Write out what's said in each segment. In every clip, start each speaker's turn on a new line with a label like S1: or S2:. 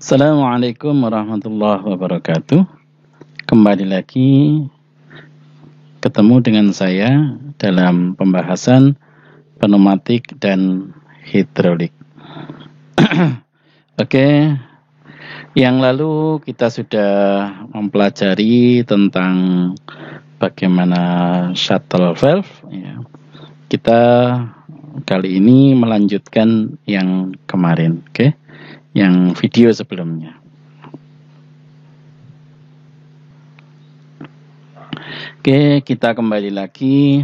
S1: Assalamualaikum warahmatullahi wabarakatuh. Kembali lagi ketemu dengan saya dalam pembahasan pneumatik dan hidrolik. Oke, yang lalu kita sudah mempelajari tentang bagaimana shuttle valve. Ya. Kita kali ini melanjutkan yang kemarin, oke? Yang video sebelumnya. Oke, kita kembali lagi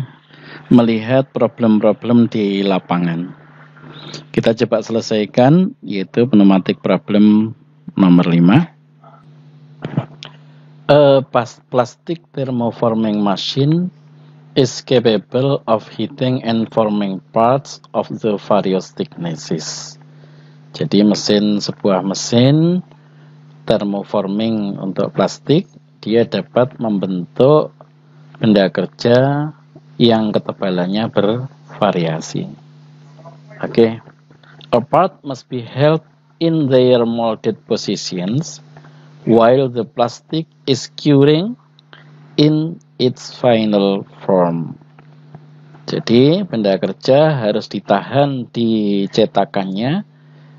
S1: melihat problem-problem di lapangan. Kita coba selesaikan, yaitu pneumatic problem nomor 5. A plastic thermoforming machine is capable of heating and forming parts of the various thicknesses. Jadi sebuah mesin thermoforming untuk plastik, dia dapat membentuk benda kerja yang ketebalannya bervariasi. Oke. A part must be held in their molded positions while the plastic is curing in its final form. Jadi benda kerja harus ditahan di cetakannya,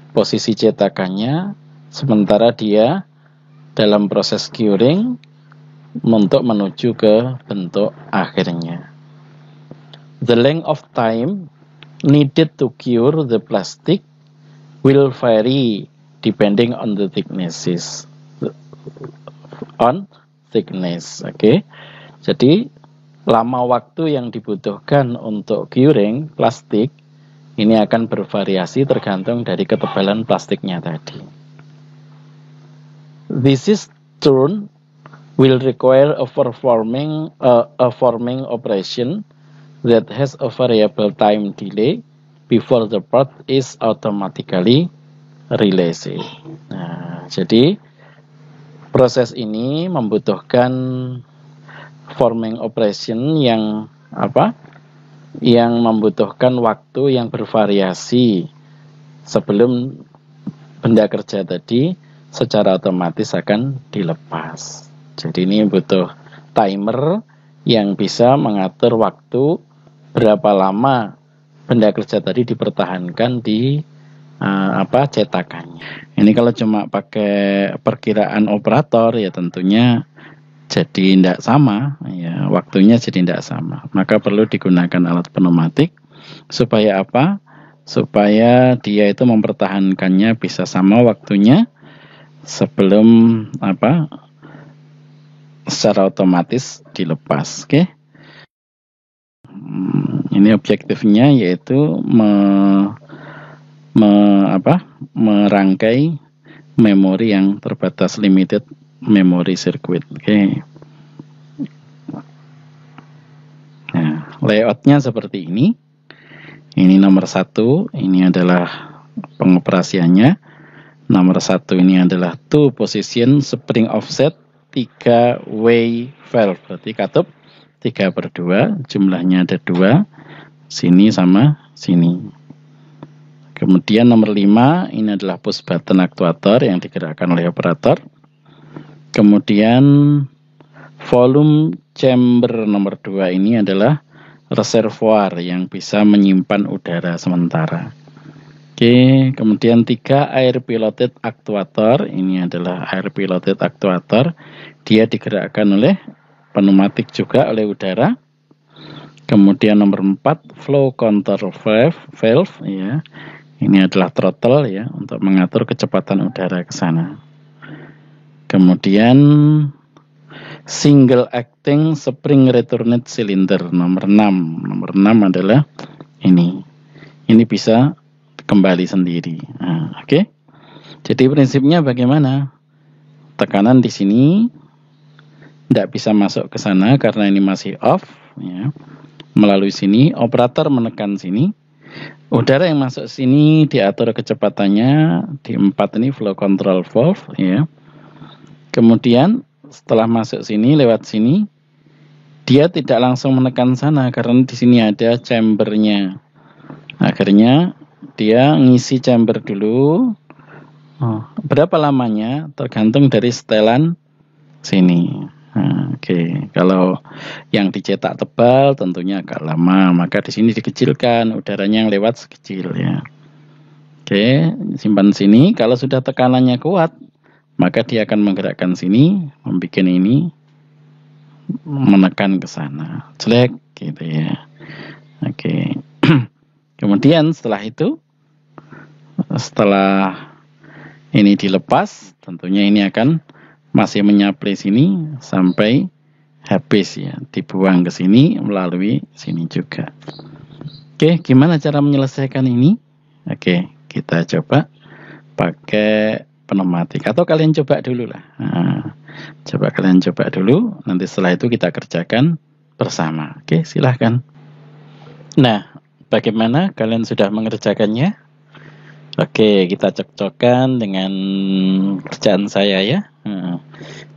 S1: posisi cetakannya, sementara dia dalam proses curing untuk menuju ke bentuk akhirnya. The length of time needed to cure the plastic will vary depending on the thickness. Oke. Jadi lama waktu yang dibutuhkan untuk curing plastik ini akan bervariasi tergantung dari ketebalan plastiknya tadi. This is turn will require a forming operation that has a variable time delay before the part is automatically released. Nah, jadi proses ini membutuhkan forming operation yang yang membutuhkan waktu yang bervariasi sebelum benda kerja tadi secara otomatis akan dilepas. Jadi ini butuh timer yang bisa mengatur waktu berapa lama benda kerja tadi dipertahankan di cetakannya. Ini kalau cuma pakai perkiraan operator ya tentunya jadi tidak sama, ya waktunya jadi tidak sama. Maka perlu digunakan alat pneumatik supaya apa? Supaya dia itu mempertahankannya bisa sama waktunya sebelum secara otomatis dilepas. Oke. Ini objektifnya yaitu merangkai memori yang terbatas, limited memory circuit. Oke. Nah, layoutnya seperti ini. Ini nomor 1, ini adalah pengoperasiannya. Nomor 1 ini adalah two position spring offset 3-way valve, berarti katup 3/2, jumlahnya ada 2, sini sama sini. Kemudian nomor 5, ini adalah push button aktuator yang digerakkan oleh operator. Kemudian volume chamber nomor 2 ini adalah reservoir yang bisa menyimpan udara sementara. Oke, kemudian 3 air piloted actuator, ini adalah air piloted actuator, dia digerakkan oleh pneumatik juga oleh udara. Kemudian nomor 4 flow control valve, ya, ini adalah throttle ya untuk mengatur kecepatan udara ke sana. Kemudian single acting spring returned cylinder nomor 6. Nomor 6 adalah ini bisa kembali sendiri. Nah, oke. Jadi prinsipnya bagaimana? Tekanan di sini tidak bisa masuk ke sana karena ini masih off. Ya. Melalui sini, operator menekan sini. Udara yang masuk sini diatur kecepatannya di 4 ini flow control valve. Ya. Kemudian setelah masuk sini, lewat sini, dia tidak langsung menekan sana karena di sini ada chambernya. Akhirnya dia ngisi chamber dulu, Berapa lamanya tergantung dari setelan sini. Oke. Kalau yang dicetak tebal tentunya agak lama, maka di sini dikecilkan udaranya yang lewat sekecil ya. Oke, simpan sini. Kalau sudah tekanannya kuat, maka dia akan menggerakkan sini, membuat ini menekan ke sana. Jelek gitu ya. Oke. Kemudian setelah itu, setelah ini dilepas, tentunya ini akan masih menyapli sini sampai habis ya, dibuang ke sini melalui sini juga. Oke, gimana cara menyelesaikan ini? Oke, kita coba pakai pneumatik atau kalian coba dulu lah. Coba kalian coba dulu, nanti setelah itu kita kerjakan bersama. Oke, silahkan. Nah, bagaimana kalian sudah mengerjakannya? Oke, kita cocokkan dengan kerjaan saya ya.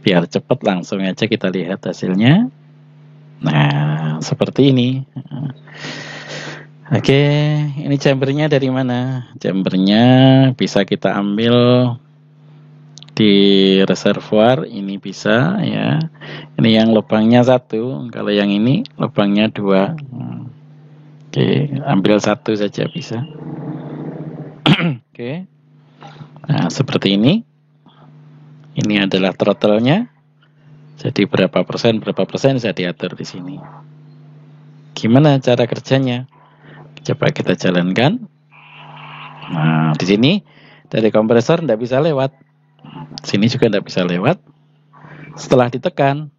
S1: Biar cepat langsung aja kita lihat hasilnya. Nah, seperti ini. Oke, ini chambernya dari mana? Chambernya bisa kita ambil di reservoir, ini bisa ya. Ini yang lubangnya 1, kalau yang ini lubangnya 2. Oke, ambil 1 saja bisa. Oke. Nah, seperti ini. Ini adalah throttle-nya. Jadi berapa persen bisa diatur di sini. Gimana cara kerjanya? Coba kita jalankan. Nah, di sini dari kompresor tidak bisa lewat. Sini juga tidak bisa lewat. Setelah ditekan,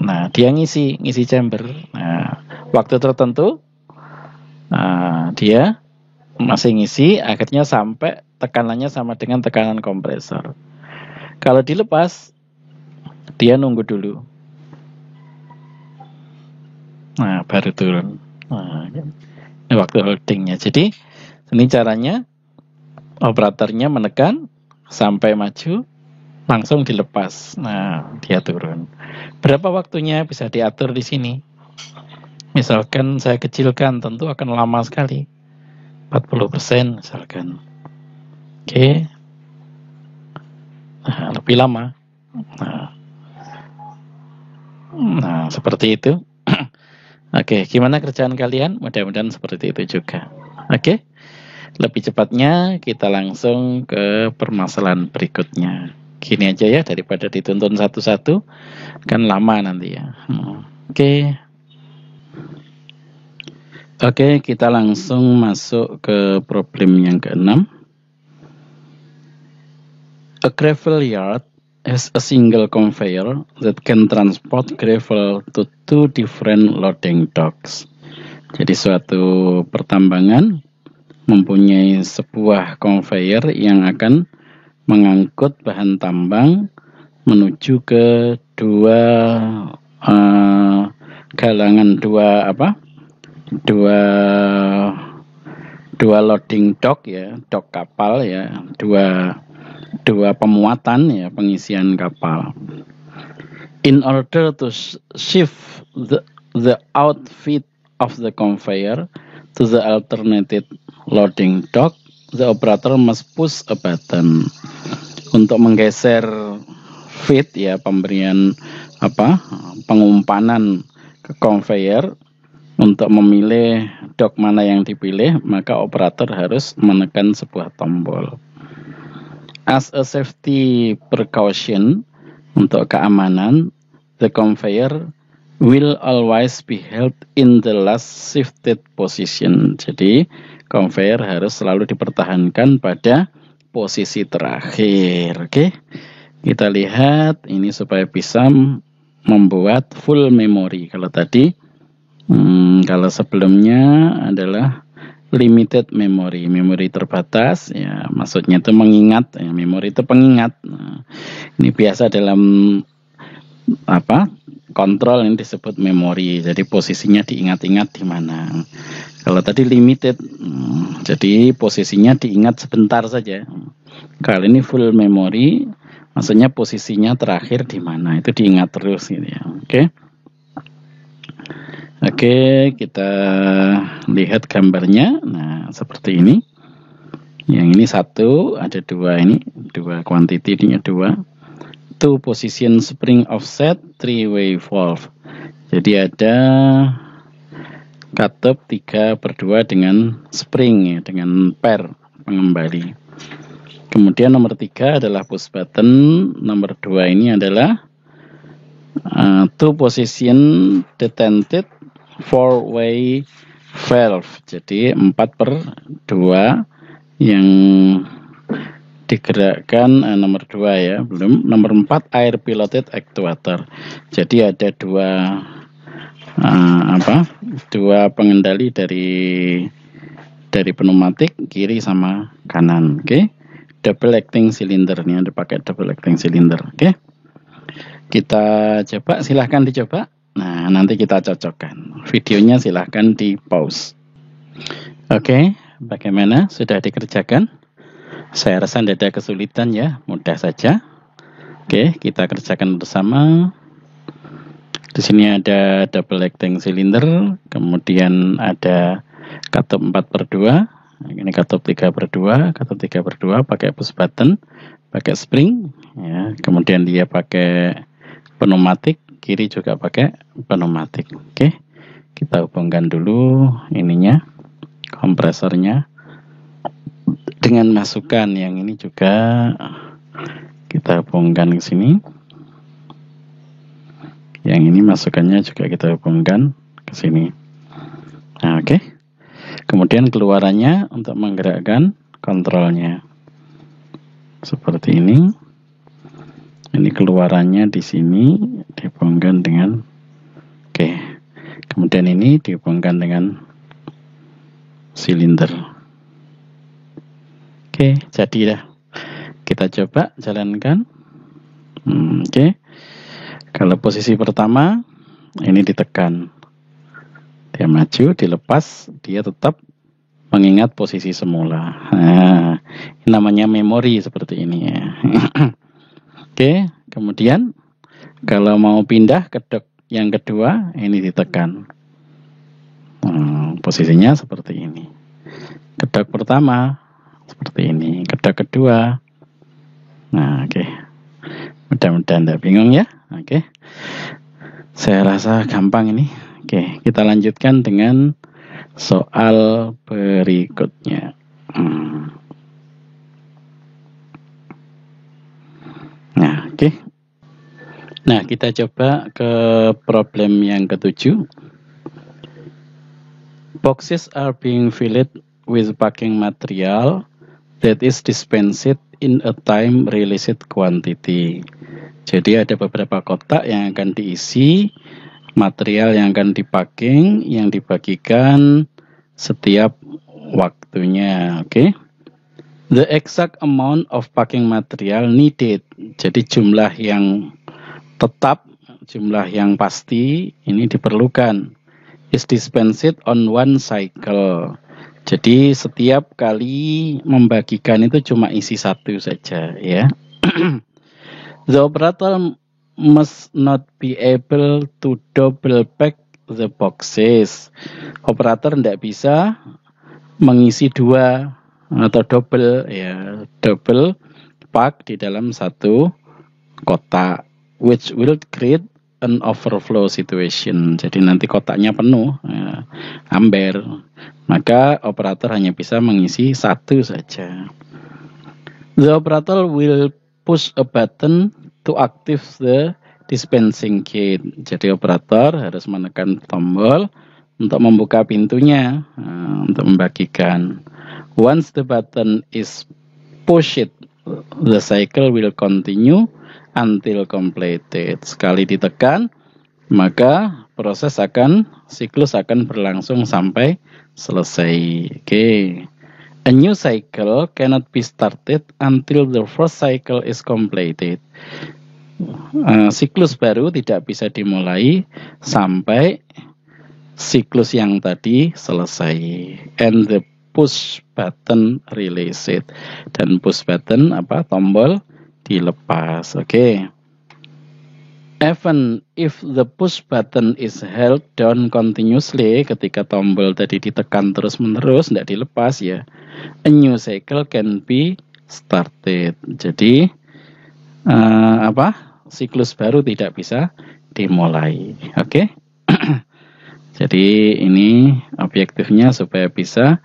S1: nah dia ngisi chamber. Nah, waktu tertentu, dia masih ngisi, akhirnya sampai tekanannya sama dengan tekanan kompresor. Kalau dilepas, dia nunggu dulu. Nah, baru turun. Nah, ini waktu holdingnya. Jadi ini caranya operatornya menekan sampai maju, langsung dilepas. Nah, dia turun. Berapa waktunya bisa diatur di sini? Misalkan saya kecilkan, tentu akan lama sekali. 40% misalkan. Oke. Nah, lebih lama. Nah, seperti itu. Oke, gimana kerjaan kalian? Mudah-mudahan seperti itu juga. Oke, lebih cepatnya kita langsung ke permasalahan berikutnya. Gini aja ya, daripada dituntun satu-satu, kan lama nanti ya. Oke, kita langsung masuk ke problem yang ke-6. A gravel yard has a single conveyor that can transport gravel to 2 different loading docks. Jadi suatu pertambangan mempunyai sebuah conveyor yang akan mengangkut bahan tambang menuju ke dua loading dock ya, dock kapal ya, dua pemuatan ya, pengisian kapal. In order to shift the outfit of the conveyor to the alternative loading dock, the operator must push a button. Untuk menggeser feed ya, pemberian pengumpanan ke conveyor, untuk memilih dock mana yang dipilih, maka operator harus menekan sebuah tombol. As a safety precaution, untuk keamanan, the conveyor will always be held in the last shifted position. Jadi, conveyor harus selalu dipertahankan pada posisi terakhir. Oke, kita lihat ini supaya bisa membuat full memory. Kalau tadi, kalau sebelumnya adalah limited memory, memori terbatas ya, maksudnya itu mengingat ya, memori itu pengingat. Nah, ini biasa dalam kontrol ini disebut memori, jadi posisinya diingat-ingat di mana. Kalau tadi limited, jadi posisinya diingat sebentar saja. Kalau ini full memory, maksudnya posisinya terakhir di mana, itu diingat terus gitu ya. Oke, kita lihat gambarnya. Nah, seperti ini. Yang ini satu, ada dua, ini dua quantity, ini dua. Two position spring offset, three way valve. Jadi ada katup 3/2 dengan spring ya, dengan pair pengembali. Kemudian nomor 3 adalah push button. Nomor 2 ini adalah two position detented four way valve. Jadi 4/2 yang digerakkan nomor 2 ya, belum. Nomor 4 air piloted actuator. Jadi ada dua pengendali dari pneumatik kiri sama kanan. Oke. Double acting cylinder, ini ada pakai double acting cylinder. Oke. Kita coba, silahkan dicoba. Nah, nanti kita cocokkan. Videonya silahkan di pause. Oke, bagaimana? Sudah dikerjakan? Saya rasa tidak ada kesulitan ya, mudah saja. Oke, kita kerjakan bersama. Di sini ada double acting cylinder, kemudian ada katup 4/2, ini katup 3/2, katup 3/2 pakai push button, pakai spring, ya. Kemudian dia pakai pneumatik, kiri juga pakai pneumatik. Oke, kita hubungkan dulu ininya, kompresornya dengan masukan yang ini juga kita hubungkan ke sini. Yang ini masukannya juga kita hubungkan ke sini. Nah, oke. Kemudian keluarannya untuk menggerakkan kontrolnya seperti ini. Ini keluarannya di sini dihubungkan dengan oke. Kemudian ini dihubungkan dengan silinder. Oke, jadi dah. Kita coba jalankan. Oke. Kalau posisi pertama ini ditekan, dia maju, dilepas, dia tetap mengingat posisi semula. Nah, ini namanya memori seperti ini ya. Oke, kemudian kalau mau pindah ke dok yang kedua, ini ditekan. Posisinya seperti ini. Kedok pertama seperti ini, kedok kedua. Nah, oke. Mudah-mudahan tidak bingung ya. Oke. Saya rasa gampang ini. Oke, kita lanjutkan dengan soal berikutnya. Nah, oke. Nah, kita coba ke problem yang ke-7. Boxes are being filled with packing material that is dispensed in a time released quantity. Jadi ada beberapa kotak yang akan diisi material yang akan dipacking, yang dibagikan setiap waktunya. Oke. The exact amount of packing material needed. Jadi jumlah yang tetap, jumlah yang pasti ini diperlukan. Is dispensed on one cycle. Jadi setiap kali membagikan itu cuma isi satu saja ya. The operator must not be able to double pack the boxes. Operator tidak bisa mengisi dua atau double pack di dalam satu kotak, which will create an overflow situation. Jadi nanti kotaknya penuh, amber. Maka operator hanya bisa mengisi satu saja. The operator will push a button to active the dispensing gate. Jadi operator harus menekan tombol untuk membuka pintunya, untuk membagikan. Once the button is pushed, the cycle will continue until completed. Sekali ditekan, maka siklus akan berlangsung sampai selesai. Oke. A new cycle cannot be started until the first cycle is completed. Siklus baru tidak bisa dimulai sampai siklus yang tadi selesai. And the push button release it. Dan push button tombol dilepas. Oke. Even if the push button is held down continuously, ketika tombol tadi ditekan terus-menerus, tidak dilepas ya, a new cycle can be started. Jadi siklus baru tidak bisa dimulai. Oke. Jadi ini objektifnya supaya bisa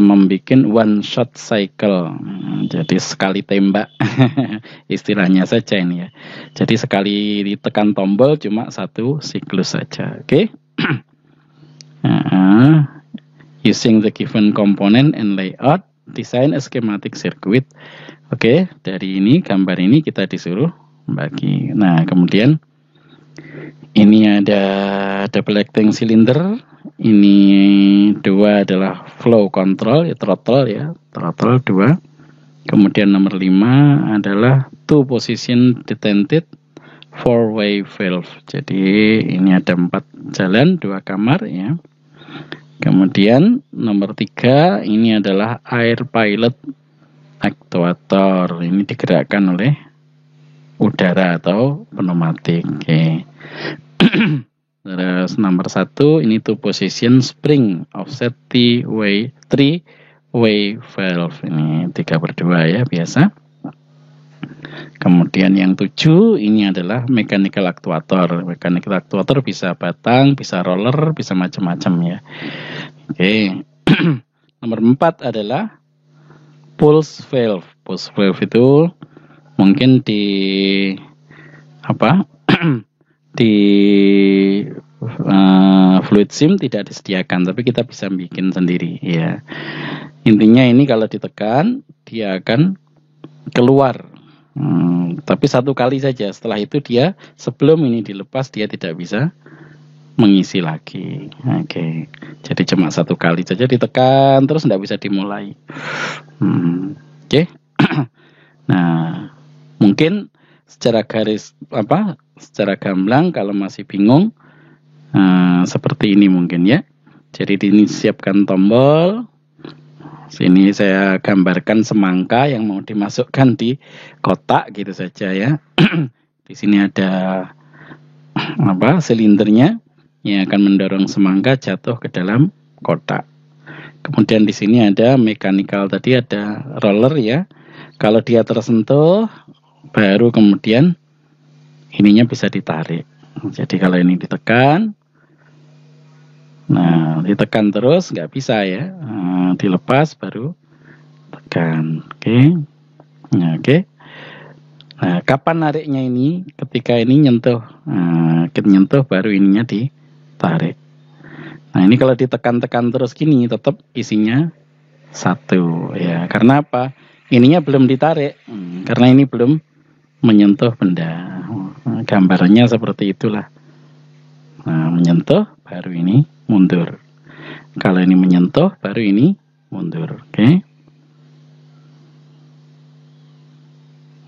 S1: membuat one shot cycle. Jadi sekali tembak istilahnya saja ini ya. Jadi sekali ditekan tombol cuma satu siklus saja. Oke. Using the given component and layout, design a schematic circuit. Oke, dari ini gambar ini kita disuruh bagi. Nah, kemudian ini ada double acting cylinder. Ini dua adalah flow control, ya throttle 2. Kemudian nomor 5 adalah two position detented four-way valve. Jadi ini ada 4 jalan, 2 kamar ya. Kemudian nomor 3 ini adalah air pilot actuator. Ini digerakkan oleh udara atau pneumatik. Oke. Terus nomor 1 ini two position spring offset three-way valve. Ini 3/2 ya biasa. Kemudian yang 7 ini adalah mechanical actuator. Mechanical actuator bisa batang, bisa roller, bisa macam-macam ya. Oke. Nomor 4 adalah pulse valve. Pulse valve itu mungkin di di fluid sim tidak disediakan, tapi kita bisa bikin sendiri ya. Intinya ini kalau ditekan dia akan keluar, tapi 1 kali saja. Setelah itu dia, sebelum ini dilepas, dia tidak bisa mengisi lagi. Oke. Jadi cuma 1 kali saja ditekan, terus tidak bisa dimulai. Oke. Nah, mungkin secara secara gamblang kalau masih bingung, seperti ini mungkin ya. Jadi ini siapkan tombol. Sini saya gambarkan semangka yang mau dimasukkan di kotak gitu saja ya. Di sini ada silindernya yang akan mendorong semangka jatuh ke dalam kotak. Kemudian di sini ada mechanical, tadi ada roller ya. Kalau dia tersentuh, baru kemudian ininya bisa ditarik. Jadi kalau ini ditekan, nah ditekan terus nggak bisa ya, dilepas baru tekan. Oke. Nah, oke. Nah, kapan nariknya ini? Ketika ini nyentuh, nyentuh baru ininya ditarik. Nah, ini kalau ditekan-tekan terus gini tetap isinya 1 ya. Karena apa? Ininya belum ditarik, karena ini belum menyentuh benda. Gambarannya seperti itulah. Nah, menyentuh baru ini mundur. Kalau ini menyentuh baru ini mundur. Oke.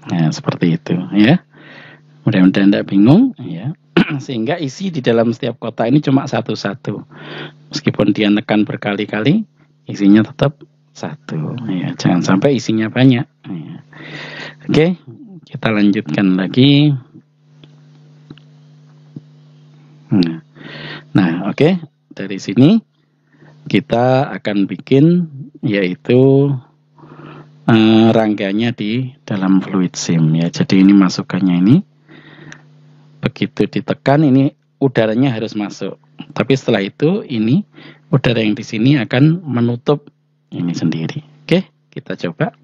S1: Nah, seperti itu ya. Mudah-mudahan tidak bingung ya. Sehingga isi di dalam setiap kotak ini cuma 1. Meskipun dia tekan berkali-kali, isinya tetap 1 ya. Jangan sampai isinya banyak ya. Oke, kita lanjutkan lagi. Nah, oke. Dari sini kita akan bikin yaitu rangkaiannya di dalam fluid sim ya. Jadi ini masukannya ini, begitu ditekan ini udaranya harus masuk. Tapi setelah itu ini udara yang di sini akan menutup ini sendiri. Oke, kita coba.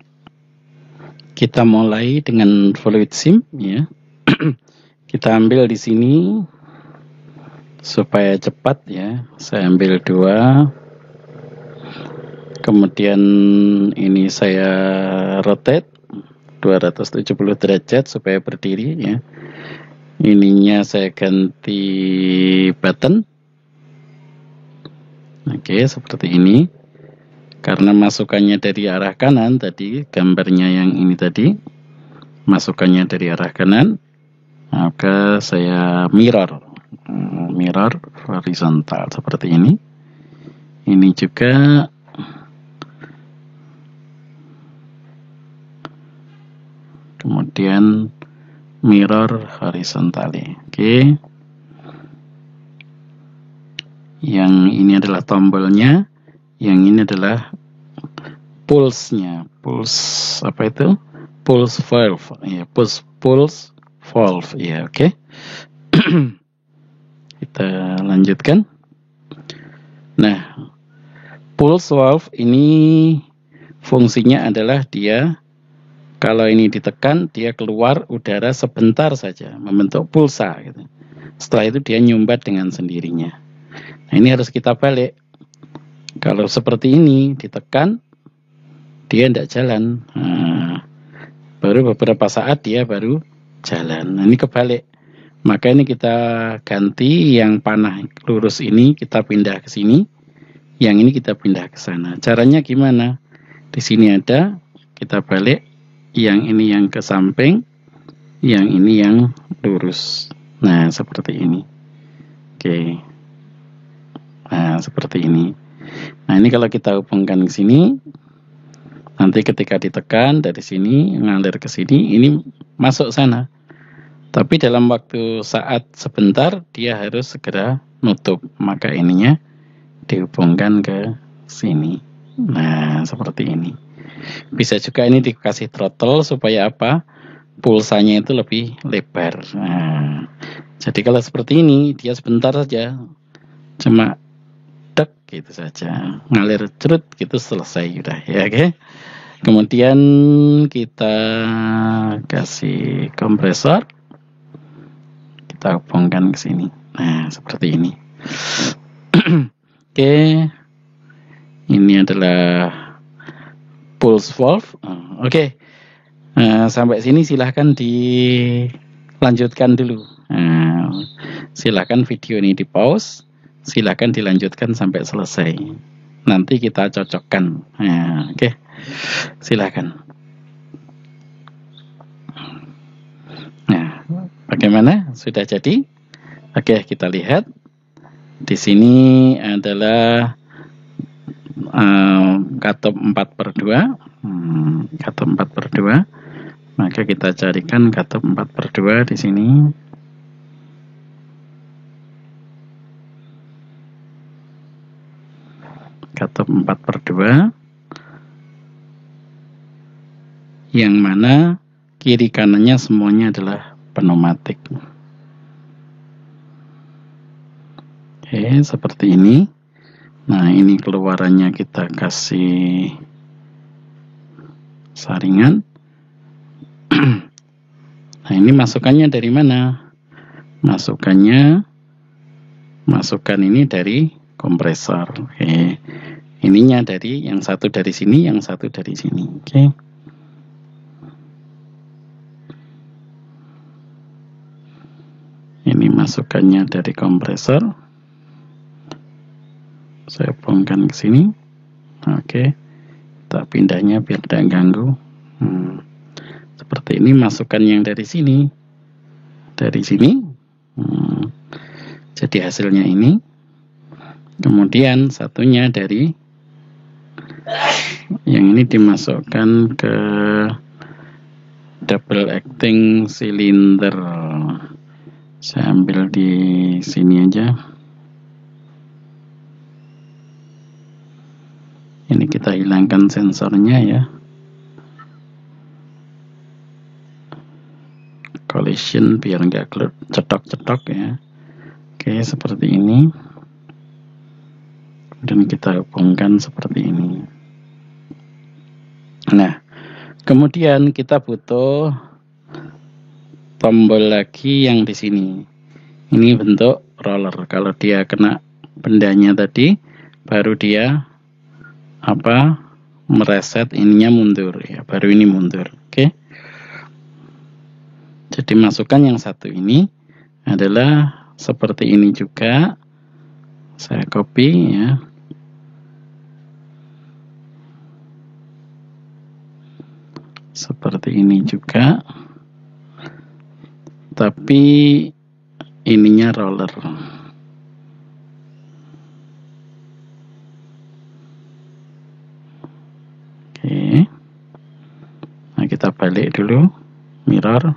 S1: Kita mulai dengan fluid sim ya. Kita ambil di sini supaya cepat ya. Saya ambil 2. Kemudian ini saya rotate 270 derajat supaya berdiri ya. Ininya saya ganti button. Oke, seperti ini. Karena masukannya dari arah kanan tadi, gambarnya yang ini tadi, masukannya dari arah kanan, maka saya mirror horizontal seperti ini. Ini juga kemudian mirror horizontally. Oke. Yang ini adalah tombolnya, yang ini adalah pulse-nya. Pulse apa itu? Pulse valve. Ya, pulse valve. Ya, oke. Kita lanjutkan. Nah, pulse valve ini fungsinya adalah dia kalau ini ditekan, dia keluar udara sebentar saja, membentuk pulsa gitu. Setelah itu dia nyumbat dengan sendirinya. Nah, ini harus kita balik. Kalau seperti ini ditekan, dia tidak jalan. Nah, baru beberapa saat dia baru jalan. Nah, ini kebalik. Maka ini kita ganti yang panah lurus ini kita pindah ke sini, yang ini kita pindah ke sana. Caranya gimana? Di sini ada, kita balik, yang ini yang ke samping, yang ini yang lurus. Nah, seperti ini. Oke. Nah, seperti ini. Nah, ini kalau kita hubungkan ke sini, nanti ketika ditekan dari sini ngalir ke sini, ini masuk sana. Tapi dalam waktu saat sebentar dia harus segera nutup, maka ininya dihubungkan ke sini. Nah, seperti ini. Bisa juga ini dikasih throttle supaya apa? Pulsanya itu lebih lebar. Nah, jadi kalau seperti ini dia sebentar saja, cuma dek gitu saja, ngalir cerut gitu selesai udah ya, oke. Kemudian kita kasih kompresor. Kita hubungkan ke sini. Nah, seperti ini. Oke. Ini adalah pulse valve. Oke. Sampai sini silahkan dilanjutkan dulu. Silahkan video ini di pause. Silahkan dilanjutkan sampai selesai. Nanti kita cocokkan. Oke. Silahkan. Bagaimana? Sudah jadi? Oke, kita lihat. Di sini adalah katup 4/2. Katup 4/2. Maka kita carikan katup 4/2 di sini. Katup 4/2. Yang mana kiri kanannya semuanya adalah pneumatik. Oke, seperti ini. Nah, ini keluarannya kita kasih saringan. Nah, ini masukannya dari mana? Masukan ini dari kompresor. Oke. Ininya dari yang satu dari sini, yang satu dari sini. Oke. Ini masukannya dari kompresor. Saya hubungkan ke sini. Oke. Kita pindahnya biar tidak ganggu. Seperti ini masukan yang dari sini. Dari sini. Jadi hasilnya ini. Kemudian satunya dari yang ini dimasukkan ke double acting cylinder. Saya ambil di sini aja. Ini kita hilangkan sensornya ya. Collision biar nggak cetok-cetok ya. Oke, seperti ini. Dan kita hubungkan seperti ini. Nah, kemudian kita butuh tombol lagi yang di sini. Ini bentuk roller. Kalau dia kena bendanya tadi, baru dia mereset ininya mundur ya. Baru ini mundur. Oke. Jadi masukan yang satu ini adalah seperti ini juga. Saya copy ya. Seperti ini juga. Tapi ininya roller. Oke. Nah, kita balik dulu mirror.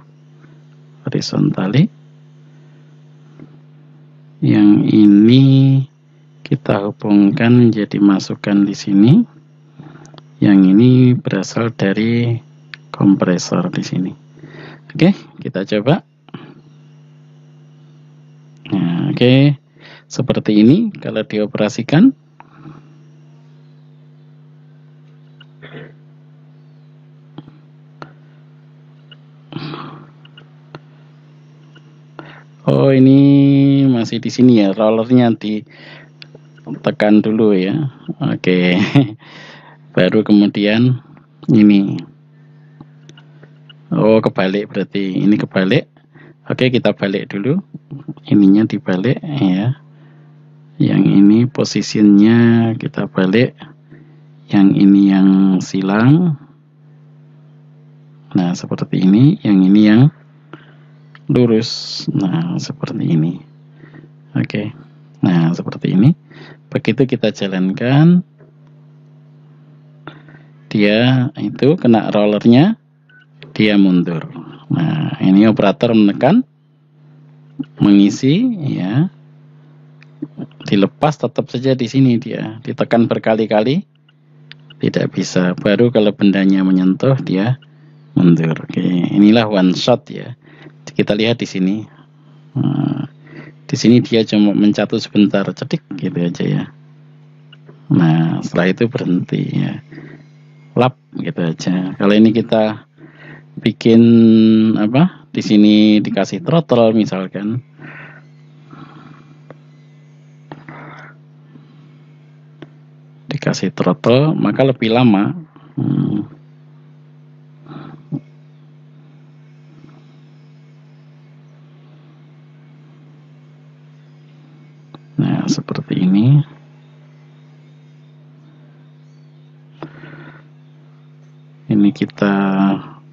S1: horizontally. Yang ini kita hubungkan menjadi masukan di sini. Yang ini berasal dari kompresor di sini. Oke, kita coba. Nah, oke, seperti ini kalau dioperasikan. Oh, ini masih di sini ya, rollernya ditekan dulu ya. Oke. Baru kemudian ini. Oh, kebalik berarti. Ini kebalik. Oke, kita balik dulu. Ininya dibalik ya. Yang ini posisinya kita balik. Yang ini yang silang. Nah, seperti ini. Yang ini yang lurus. Nah, seperti ini. Oke. Nah, seperti ini. Begitu kita jalankan, dia itu kena rollernya, dia mundur. Nah, ini operator menekan, mengisi, ya, dilepas tetap saja di sini dia, ditekan berkali-kali, tidak bisa. Baru kalau bendanya menyentuh dia mundur. Oke, inilah one shot ya. Kita lihat di sini. Nah, di sini dia cuma mencatu sebentar, cedik gitu aja ya. Nah, setelah itu berhenti ya. Lap gitu aja. Kalau ini kita bikin apa? Di sini dikasih throttle misalkan. Dikasih throttle maka lebih lama. Nah, seperti ini. Ini kita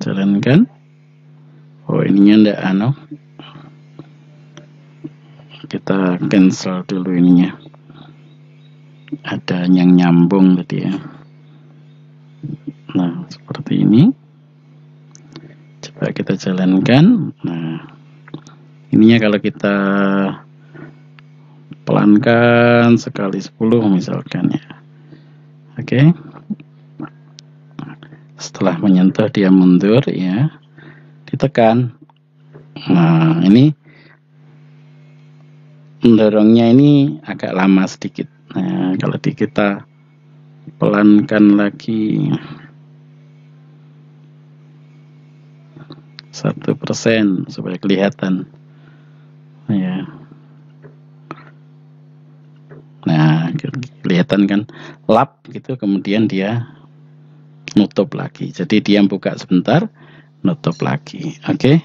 S1: jalankan. Oh, ininya enggak kita cancel dulu ininya. Ada yang nyambung tadi ya. Nah, seperti ini. Coba kita jalankan. Nah, ininya kalau kita pelankan sekali 10 misalkan ya. Oke. Setelah menyentuh dia mundur ya, ditekan. Nah, ini mendorongnya ini agak lama sedikit. Nah, kalau kita pelankan lagi 1% supaya kelihatan ya. Nah, kelihatan kan lap gitu, kemudian dia nutup lagi. Jadi dia buka sebentar, nutup lagi. Oke.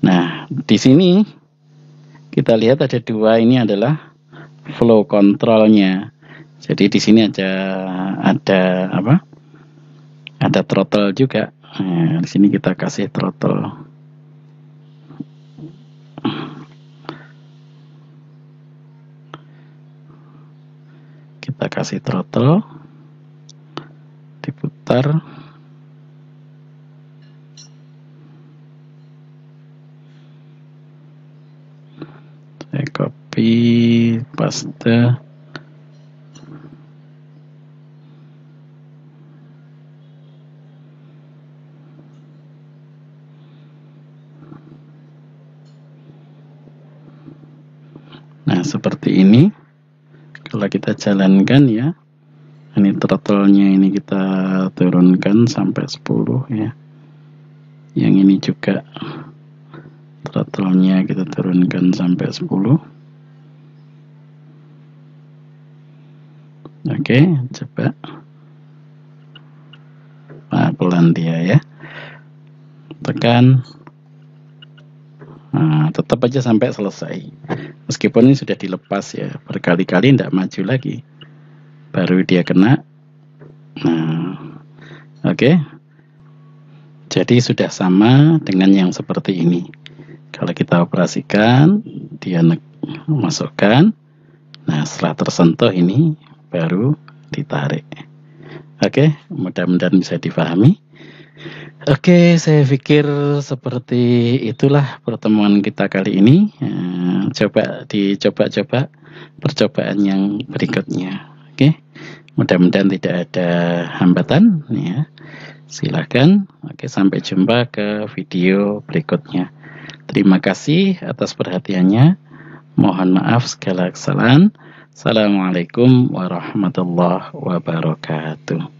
S1: Nah, di sini kita lihat ada dua, ini adalah flow controlnya. Jadi di sini ada apa? Ada throttle juga. Nah, di sini kita kasih throttle. Kita kasih throttle. Diputar. Saya copy, paste. Nah, seperti ini. Kalau kita jalankan ya. Ini throttle-nya ini kita turunkan sampai 10 ya. Yang ini juga throttle-nya kita turunkan sampai 10. Oke, coba. Nah, pelan dia ya. Tekan. Nah, tetap aja sampai selesai. Meskipun ini sudah dilepas ya, berkali-kali tidak maju lagi. Baru dia kena. Nah, oke. Jadi sudah sama dengan yang seperti ini. Kalau kita operasikan, dia masukkan. Nah, setelah tersentuh ini baru ditarik. Oke, mudah-mudahan bisa difahami. Oke, saya pikir seperti itulah pertemuan kita kali ini. Coba dicoba-coba percobaan yang berikutnya. Oke, mudah-mudahan tidak ada hambatan ya. Silakan. Oke, sampai jumpa ke video berikutnya. Terima kasih atas perhatiannya. Mohon maaf segala kesalahan. Assalamualaikum warahmatullahi wabarakatuh.